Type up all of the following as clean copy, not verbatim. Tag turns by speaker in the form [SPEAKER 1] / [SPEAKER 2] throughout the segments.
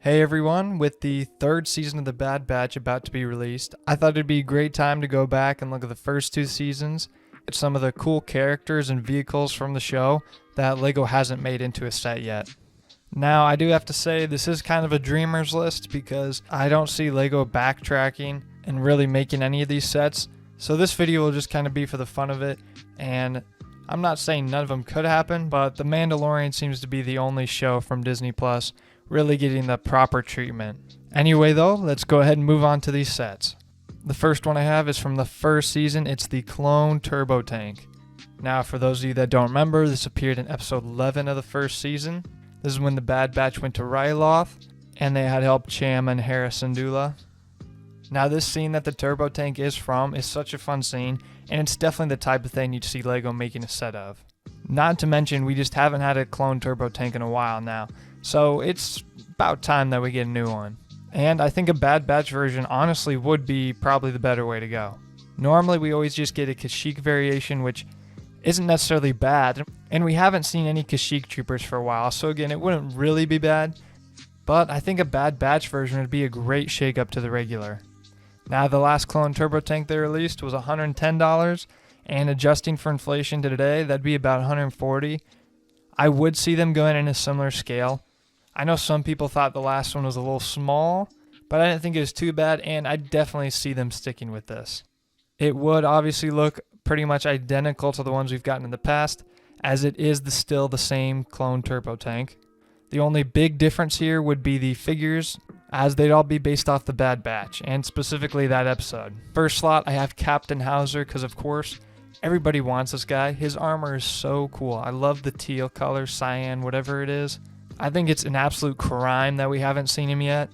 [SPEAKER 1] Hey everyone, with the third season of The Bad Batch about to be released, I thought it'd be a great time to go back and look at the first two seasons, at some of the cool characters and vehicles from the show that LEGO hasn't made into a set yet. Now, I do have to say this is kind of a dreamer's list because I don't see LEGO backtracking and really making any of these sets, so this video will just kind of be for the fun of it, and I'm not saying none of them could happen, but The Mandalorian seems to be the only show from Disney Plus really getting the proper treatment. Anyway though, let's go ahead and move on to these sets. The first one I have is from the first season. It's the Clone Turbo Tank. Now for those of you that don't remember, this appeared in episode 11 of the first season. This is when the Bad Batch went to Ryloth and they had help Cham and Hera Syndulla. Now this scene that the Turbo Tank is from is such a fun scene, and it's definitely the type of thing you'd see LEGO making a set of. Not to mention, we just haven't had a Clone Turbo Tank in a while now, so it's about time that we get a new one. And I think a Bad Batch version honestly would be probably the better way to go. Normally we always just get a Kashyyyk variation, which isn't necessarily bad, and we haven't seen any Kashyyyk troopers for a while, so again, it wouldn't really be bad, but I think a Bad Batch version would be a great shake-up to the regular. Now the last Clone Turbo Tank they released was $110, and adjusting for inflation to today, that'd be about $140. I would see them going in a similar scale. I know some people thought the last one was a little small, but I didn't think it was too bad, and I definitely see them sticking with this. It would obviously look pretty much identical to the ones we've gotten in the past, as it is still the same Clone Turbo Tank. The only big difference here would be the figures, as they'd all be based off the Bad Batch, and specifically that episode. First slot, I have Captain Hauser, because of course, everybody wants this guy. His armor is so cool. I love the teal color, cyan, whatever it is. I think it's an absolute crime that we haven't seen him yet.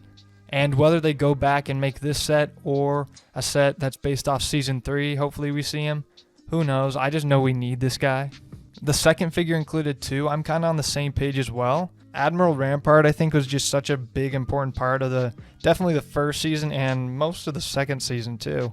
[SPEAKER 1] And whether they go back and make this set or a set that's based off Season 3, hopefully we see him. Who knows? I just know we need this guy. The second figure included too. I'm kind of on the same page as well. Admiral Rampart, I think, was just such a big, important part of definitely the first season and most of the second season too.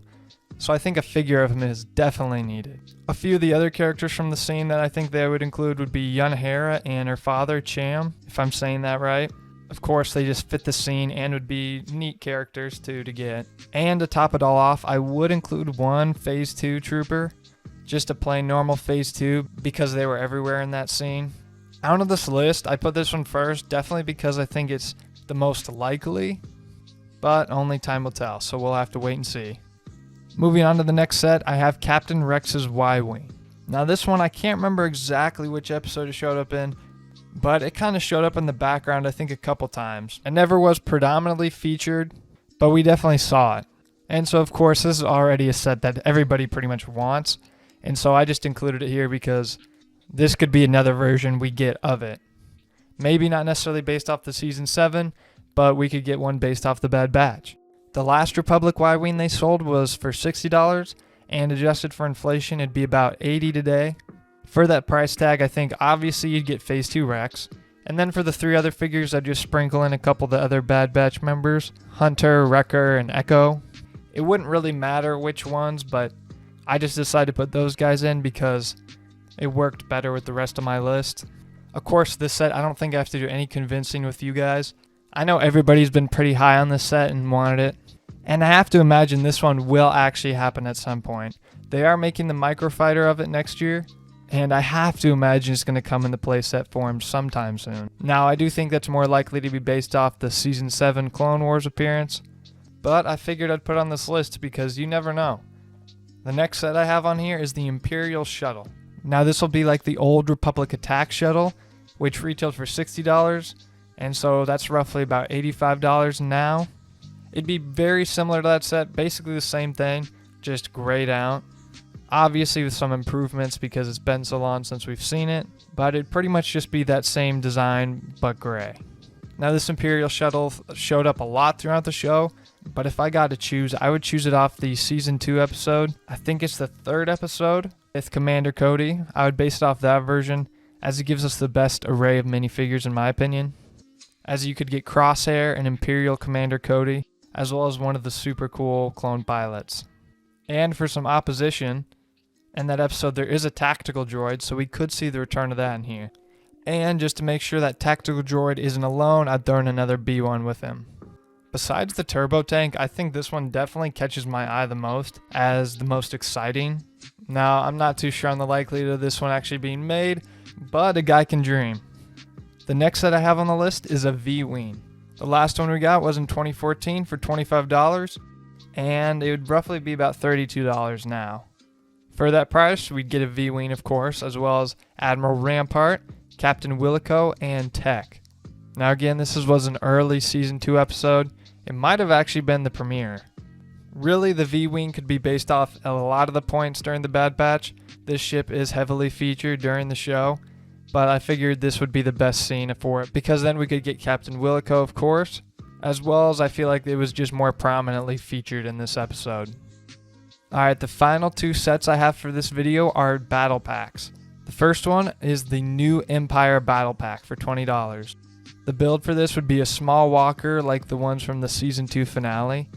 [SPEAKER 1] So I think a figure of him is definitely needed. A few of the other characters from the scene that I think they would include would be young Hera and her father, Cham, if I'm saying that right. Of course, they just fit the scene and would be neat characters too to get. And to top it all off, I would include one Phase 2 trooper, just a plain normal Phase 2, because they were everywhere in that scene. Out of this list, I put this one first, definitely because I think it's the most likely, but only time will tell, so we'll have to wait and see. Moving on to the next set, I have Captain Rex's Y-Wing. Now this one, I can't remember exactly which episode it showed up in, but it kind of showed up in the background I think a couple times. It never was predominantly featured, but we definitely saw it. And so of course this is already a set that everybody pretty much wants, and so I just included it here because this could be another version we get of it. Maybe not necessarily based off the Season 7, but we could get one based off the Bad Batch. The last Republic Y-Wing they sold was for $60, and adjusted for inflation, it'd be about $80 today. For that price tag, I think obviously you'd get Phase 2 Rex. And then for the three other figures, I'd just sprinkle in a couple of the other Bad Batch members, Hunter, Wrecker, and Echo. It wouldn't really matter which ones, but I just decided to put those guys in because it worked better with the rest of my list. Of course, this set, I don't think I have to do any convincing with you guys. I know everybody's been pretty high on this set and wanted it. And I have to imagine this one will actually happen at some point. They are making the microfighter of it next year, and I have to imagine it's going to come in the playset form sometime soon. Now, I do think that's more likely to be based off the Season 7 Clone Wars appearance, but I figured I'd put it on this list because you never know. The next set I have on here is the Imperial Shuttle. Now, this will be like the old Republic Attack Shuttle, which retailed for $60, and so that's roughly about $85 now. It'd be very similar to that set, basically the same thing, just grayed out. Obviously with some improvements because it's been so long since we've seen it, but it'd pretty much just be that same design, but gray. Now this Imperial Shuttle showed up a lot throughout the show, but if I got to choose, I would choose it off the Season 2 episode. I think it's the third episode with Commander Cody. I would base it off that version, as it gives us the best array of minifigures in my opinion. As you could get Crosshair and Imperial Commander Cody, as well as one of the super cool clone pilots. And for some opposition, in that episode there is a tactical droid, so we could see the return of that in here. And just to make sure that Tactical Droid isn't alone, I'd throw in another B1 with him. Besides the turbo tank, I think this one definitely catches my eye the most as the most exciting. Now, I'm not too sure on the likelihood of this one actually being made, but a guy can dream. The next set I have on the list is a V-Wing. The last one we got was in 2014 for $25, and it would roughly be about $32 now. For that price, we'd get a V-Wing, of course, as well as Admiral Rampart, Captain Willico, and Tech. Now again, this was an early Season 2 episode. It might have actually been the premiere. Really, the V-Wing could be based off a lot of the points during the Bad Batch. This ship is heavily featured during the show, but I figured this would be the best scene for it, because then we could get Captain Willico, of course, as well as I feel like it was just more prominently featured in this episode. Alright, the final two sets I have for this video are battle packs. The first one is the new Empire battle pack for $20. The build for this would be a small walker like the ones from the Season 2 finale,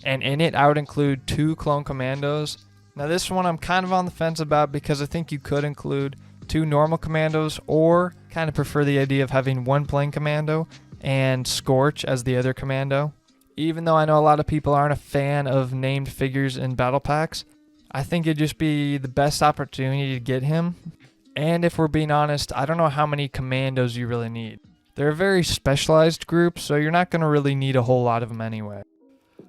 [SPEAKER 1] and in it I would include 2 clone commandos. Now this one I'm kind of on the fence about because I think you could include 2 normal commandos, or kind of prefer the idea of having 1 plain commando and Scorch as the other commando. Even though I know a lot of people aren't a fan of named figures in battle packs, I think it'd just be the best opportunity to get him. And if we're being honest, I don't know how many commandos you really need. They're a very specialized group, so you're not going to really need a whole lot of them anyway.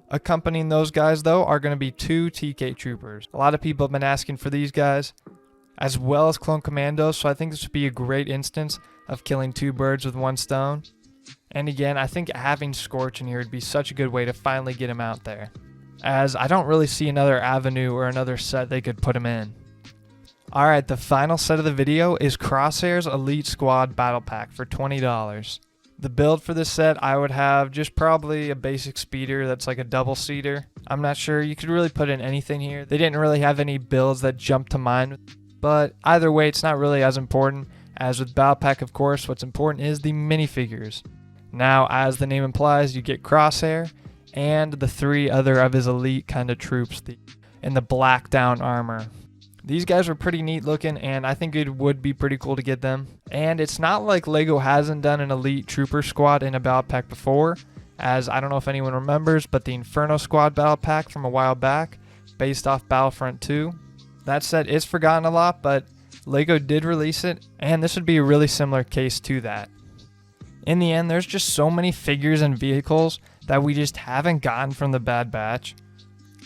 [SPEAKER 1] Accompanying those guys, though, are going to be 2 TK Troopers. A lot of people have been asking for these guys, as well as clone commandos, so I think this would be a great instance of killing 2 birds with 1 stone. And again, I think having Scorch in here would be such a good way to finally get him out there, as I don't really see another avenue or another set they could put him in. Alright, the final set of the video is Crosshair's Elite Squad Battle Pack for $20. The build for this set, I would have just probably a basic speeder that's like a double-seater. I'm not sure, you could really put in anything here. They didn't really have any builds that jumped to mind, but either way, it's not really as important. As with Battle Pack, of course, what's important is the minifigures. Now, as the name implies, you get Crosshair and the 3 other of his elite kind of troops in the black down armor. These guys were pretty neat looking, and I think it would be pretty cool to get them. And it's not like LEGO hasn't done an elite trooper squad in a battle pack before, as I don't know if anyone remembers, but the Inferno Squad battle pack from a while back, based off Battlefront 2. That set is forgotten a lot, but LEGO did release it, and this would be a really similar case to that. In the end, there's just so many figures and vehicles that we just haven't gotten from the Bad Batch.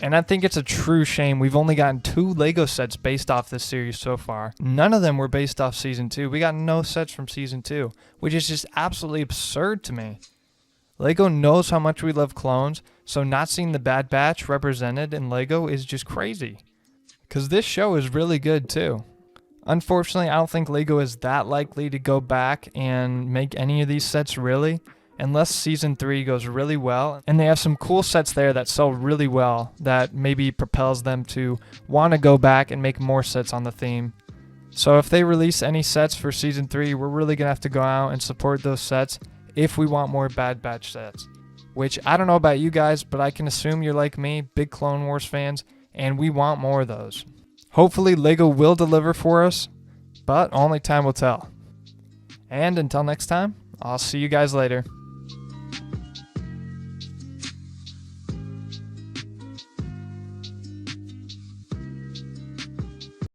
[SPEAKER 1] And I think it's a true shame we've only gotten 2 LEGO sets based off this series so far. None of them were based off Season 2. We got no sets from Season 2, which is just absolutely absurd to me. LEGO knows how much we love clones, so not seeing the Bad Batch represented in LEGO is just crazy. Because this show is really good too. Unfortunately, I don't think LEGO is that likely to go back and make any of these sets really, unless Season 3 goes really well, and they have some cool sets there that sell really well that maybe propels them to want to go back and make more sets on the theme. So if they release any sets for Season 3, we're really going to have to go out and support those sets if we want more Bad Batch sets. Which, I don't know about you guys, but I can assume you're like me, big Clone Wars fans, and we want more of those. Hopefully LEGO will deliver for us, but only time will tell. And until next time, I'll see you guys later.